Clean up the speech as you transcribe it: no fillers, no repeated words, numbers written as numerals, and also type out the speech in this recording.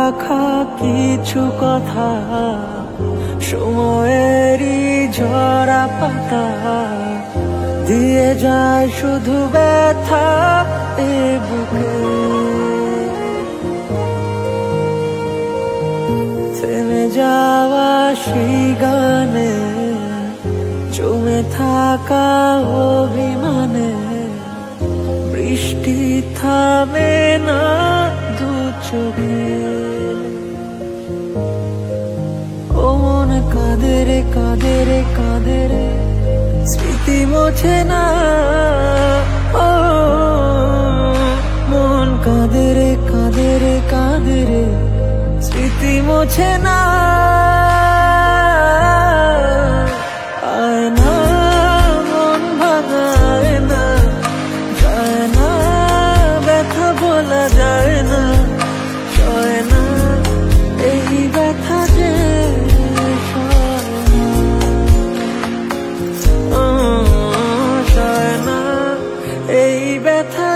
রাখা কিছু কথা, সময়েরই ঝরা পাতা দিয়ে যায় শুধু ব্যথা এ বুকে। থেমে যাওয়া সেই গানে জমে থাকা অভিমানে বৃষ্টি থামে না দু চোখে। ও মন কাঁদে রে কাঁদে রে কাঁদে রে, স্মৃতি মোছে না। ও মন কাঁদে রে কাঁদে রে কাঁদে রে, স্মৃতি মোছে না। আয়না মন ভাঙায় না, যায় না ব্যথা বলা যায় না, সয় না এই ব্যথা যে সয় না এই ব্যথা।